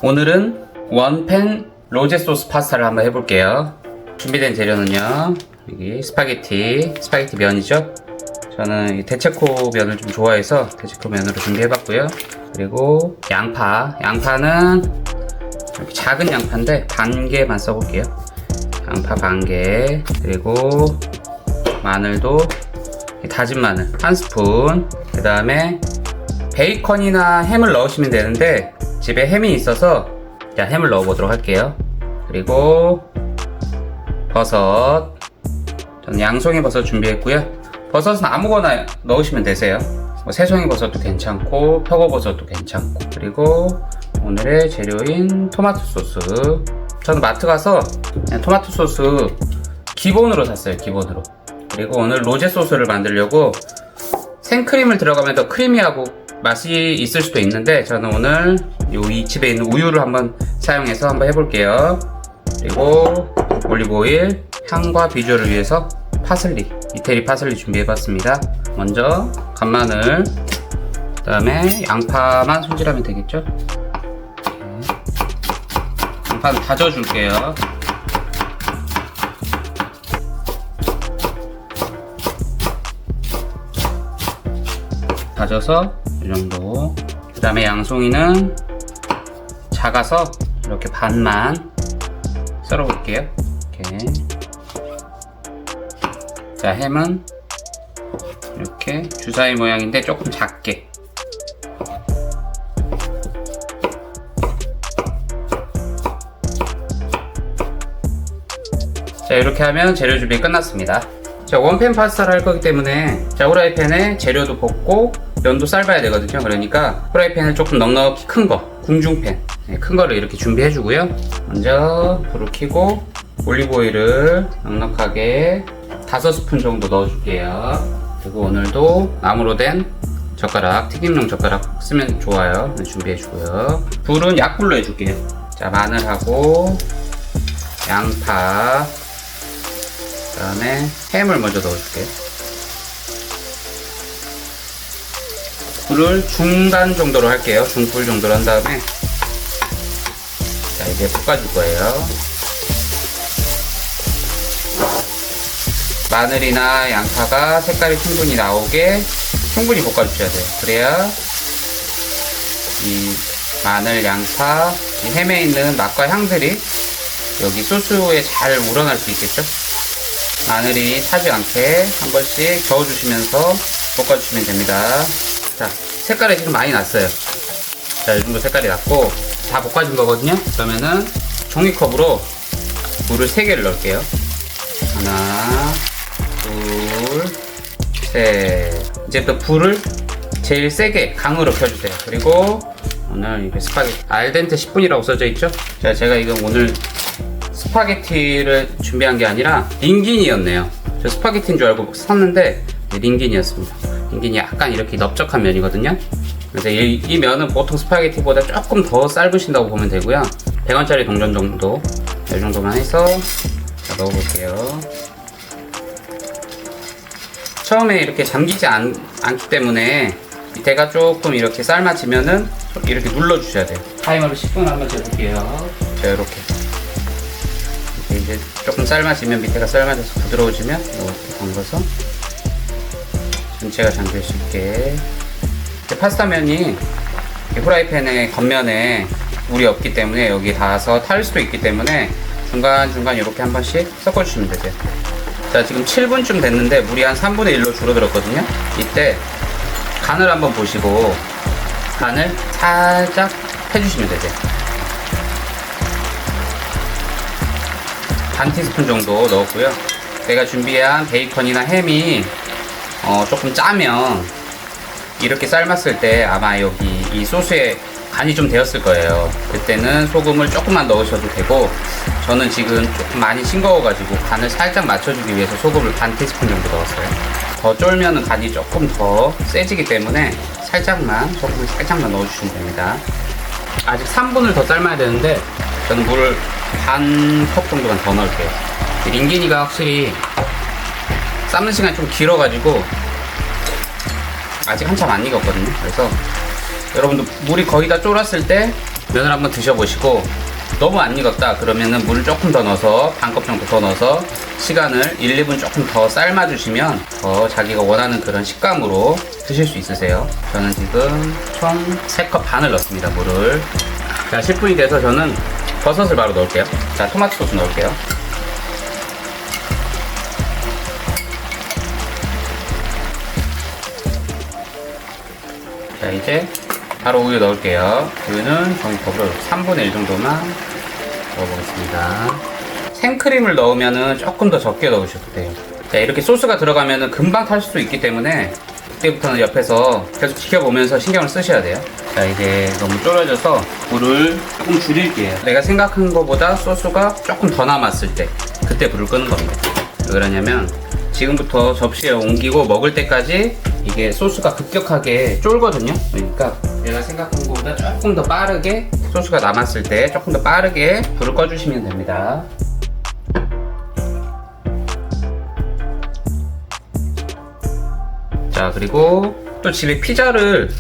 오늘은 원팬 로제 소스 파스타를 한번 해볼게요. 준비된 재료는요, 여기 스파게티 면이죠. 저는 대체코 면을 좀 좋아해서 대체코 면으로 준비해봤고요. 그리고 양파는 이렇게 작은 양파인데 반 개만 써볼게요. 양파 반 개, 그리고 마늘도 다진 마늘 한 스푼, 그 다음에 베이컨이나 햄을 넣으시면 되는데 집에 햄이 있어서 햄을 넣어보도록 할게요. 그리고 버섯, 저는 양송이 버섯 준비했고요. 버섯은 아무거나 넣으시면 되세요. 새송이 버섯도 괜찮고 표고버섯도 괜찮고. 그리고 오늘의 재료인 토마토 소스, 저는 마트 가서 그냥 토마토 소스 기본으로 샀어요. 기본으로. 그리고 오늘 로제 소스를 만들려고 생크림을 들어가면 더 크리미하고 맛이 있을 수도 있는데, 저는 오늘 이 집에 있는 우유를 한번 사용해서 한번 해볼게요. 그리고 올리브오일, 향과 비주얼을 위해서 파슬리, 이태리 파슬리 준비해봤습니다. 먼저 간마늘, 그 다음에 양파만 손질하면 되겠죠. 양파는 다져줄게요. 다져서 이 정도. 그 다음에 양송이는 작아서 이렇게 반만 썰어 볼게요. 이렇게. 자, 햄은 이렇게 주사위 모양인데 조금 작게. 자, 이렇게 하면 재료 준비 끝났습니다. 자, 원팬 파스타를 할 거기 때문에 후라이팬에 재료도 볶고 면도 삶아야 되거든요. 그러니까 후라이팬을 조금 넉넉히 큰 거, 궁중팬 큰 거를 이렇게 준비해 주고요. 먼저 불을 켜고 올리브오일을 넉넉하게 5스푼 정도 넣어 줄게요. 그리고 오늘도 나무로 된 젓가락, 튀김용 젓가락 쓰면 좋아요. 준비해 주고요. 불은 약불로 해 줄게요. 자, 마늘하고 양파, 그 다음에 햄을 먼저 넣어 줄게요. 불을 중간 정도로 할게요. 중불 정도로 한 다음에, 자, 이제 볶아줄 거예요. 마늘이나 양파가 색깔이 충분히 나오게 충분히 볶아주셔야 돼요. 그래야 이 마늘, 양파, 이 햄에 있는 맛과 향들이 여기 소스에 잘 우러날 수 있겠죠. 마늘이 타지 않게 한 번씩 저어주시면서 볶아주시면 됩니다. 자, 색깔이 지금 많이 났어요. 자, 이 정도 색깔이 났고 다 볶아진 거거든요. 그러면은 종이컵으로 물을 3개를 넣을게요. 하나, 둘, 셋. 이제부터 불을 제일 세게 강으로 켜주세요. 그리고 오늘 이게 스파게티 알덴테 10분이라고 써져 있죠. 자, 제가 이거 오늘 스파게티를 준비한 게 아니라 링긴이었네요. 저 스파게티인 줄 알고 샀는데 링긴이었습니다. 링긴이 약간 이렇게 넓적한 면이거든요. 그래서 이 면은 보통 스파게티보다 조금 더 삶으신다고 보면 되고요. 100원짜리 동전 정도, 이 정도만 해서 자, 넣어볼게요. 처음에 이렇게 잠기지 않기 때문에 밑에가 조금 이렇게 삶아지면은 이렇게 눌러주셔야 돼요. 타이머를 10분 한번 재볼게요. 자, 이렇게 이제 조금 삶아지면, 밑에가 삶아져서 부드러워지면 이렇게 담궈서 전체가 잠길 수 있게. 파스타면이 후라이팬의 겉면에 물이 없기 때문에 여기 닿아서 탈 수도 있기 때문에 중간중간 이렇게 한 번씩 섞어주시면 되세요. 자, 지금 7분쯤 됐는데 물이 한 3분의 1로 줄어들었거든요. 이때 간을 한번 보시고 간을 살짝 해주시면 되세요. 반 티스푼 정도 넣었고요. 제가 준비한 베이컨이나 햄이 조금 짜면 이렇게 삶았을 때 아마 여기 이 소스에 간이 좀 되었을 거예요. 그때는 소금을 조금만 넣으셔도 되고, 저는 지금 조금 많이 싱거워가지고 간을 살짝 맞춰주기 위해서 소금을 반 티스푼 정도 넣었어요. 더 쫄면은 간이 조금 더 세지기 때문에 소금을 살짝만 넣어주시면 됩니다. 아직 3분을 더 삶아야 되는데 저는 물을 반 컵 정도만 더 넣을게요. 링기니가 확실히 삶는 시간이 좀 길어가지고 아직 한참 안 익었거든요. 그래서 여러분도 물이 거의 다 쫄았을 때 면을 한번 드셔보시고 너무 안 익었다 그러면은 물을 조금 더 넣어서 반컵 정도 더 넣어서 시간을 1, 2분 조금 더 삶아주시면 더 자기가 원하는 그런 식감으로 드실 수 있으세요. 저는 지금 총 3컵 반을 넣습니다. 물을. 자, 10분이 돼서 저는 버섯을 바로 넣을게요. 자, 토마토 소스 넣을게요. 자, 이제 바로 우유 넣을게요. 우유는 종이컵으로 3분의 1 정도만 넣어보겠습니다. 생크림을 넣으면은 조금 더 적게 넣으셔도 돼요. 자, 이렇게 소스가 들어가면은 금방 탈 수도 있기 때문에 그때부터는 옆에서 계속 지켜보면서 신경을 쓰셔야 돼요. 자, 이제 너무 졸여져서 불을 조금 줄일게요. 내가 생각한 것보다 소스가 조금 더 남았을 때 그때 불을 끄는 겁니다. 왜 그러냐면 지금부터 접시에 옮기고 먹을 때까지 이게 소스가 급격하게 쫄거든요. 그러니까 내가 생각한 것보다 조금 더 빠르게 소스가 남았을 때 조금 더 빠르게 불을 꺼주시면 됩니다. 자, 그리고 또 집에 피자를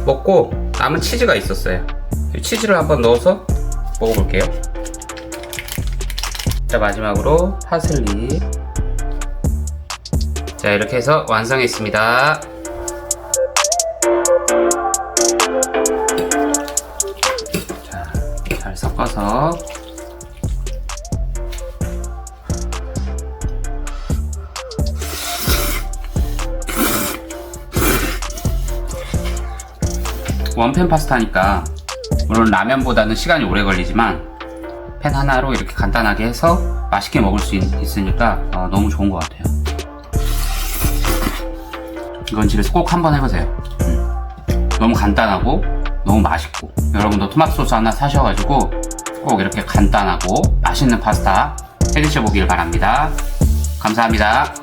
먹고 남은 치즈가 있었어요. 치즈를 한번 넣어서 먹어볼게요. 자, 마지막으로 파슬리. 자, 이렇게 해서 완성했습니다. 자, 잘 섞어서 원팬 파스타니까 물론 라면보다는 시간이 오래 걸리지만 팬 하나로 이렇게 간단하게 해서 맛있게 먹을 수 있으니까 너무 좋은 것 같아요. 이건 집에서 꼭 한번 해보세요. 너무 간단하고 너무 맛있고 여러분도 토마토 소스 하나 사셔가지고 꼭 이렇게 간단하고 맛있는 파스타 해드셔보길 바랍니다. 감사합니다.